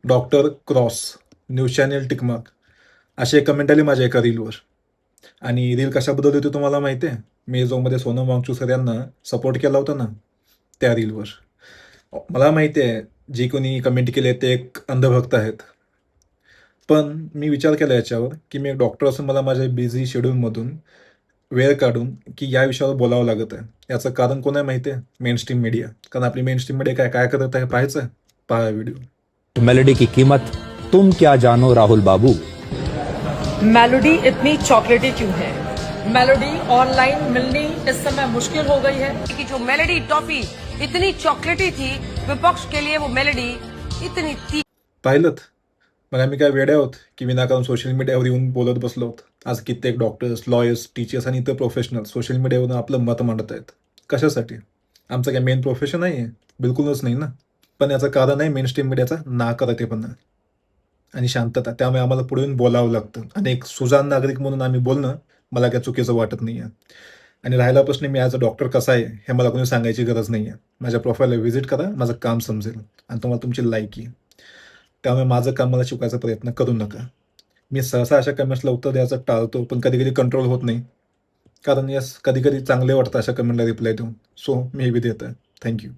Doctor cross, news channel tick mark अशी एक comment आली माझ्या एका रीलवर. आणि रील कशाबद्दल होती तुम्हाला माहिती आहे? मी जो मध्ये सोनम वांगचूक सर यांना सपोर्ट केला होता ना, त्या रीलवर. मला माहिती आहे जे कोणी कमेंट केले ते एक अंधभक्त आहेत. पण मी विचार केला याच्यावर, की मी एक डॉक्टर असून मला माझ्या बिझी शेड्यूलमधून वेळ काढून की या विषयावर बोलावं लागत आहे. याचं कारण कोण आहे माहिती आहे? Main stream media. कारण आपली मेन स्ट्रीम मीडिया काय काय करत आहे पाहायचं? पहा व्हिडिओ. मेलोडी की कीमत तुम क्या जानो राहुल बाबू। मेलोडी इतनी चॉकलेटी क्यों है? मेलोडी ऑनलाइन मिलनी इस समय मुश्किल हो गई है कि जो मेलोडी टॉफी इतनी चॉकलेटी थी, विपक्ष के लिए वो मेलोडी इतनी पाहिलंत? मग आम्ही काय वेडे आहोत की विनाकारण सोशल मीडियावर येऊन बोलत बसलो आहोत? आज कित्येक डॉक्टर्स, लॉयर्स, टीचर्स आणि इतर प्रोफेशनल सोशल मीडियावरून आपलं मत मांडत आहेत. कशासाठी? आमचं काय मेन प्रोफेशन नाही आहे? बिलकुलच नाही ना. पण याचं कारण आहे मेन स्ट्रीम मीडियाचा नाकर्तेपणा आणि शांतता. त्यामुळे आम्हाला पुढे येऊन बोलावं लागतं. आणि एक सुजाण नागरिक म्हणून आम्ही बोलणं मला काय चुकीचं वाटत नाही आहे. आणि राहिला प्रश्न मी ॲज अ डॉक्टर कसा आहे हे मला कोणी सांगायची गरज नाही आहे. माझ्या प्रोफाईलला व्हिजिट करा, माझं काम समजेल आणि तुम्हाला तुमची लायकी. त्यामुळे माझं काम मला शिकवायचा प्रयत्न करू नका. मी सहसा अशा कमेंट्सला उत्तर द्यायचं टाळतो, पण कधी-कधी कंट्रोल होत नाही. कारण कधी-कधी चांगले वाटतं अशा कमेंटला रिप्लाय देऊन. सो मी हे देत आहे. Thank you.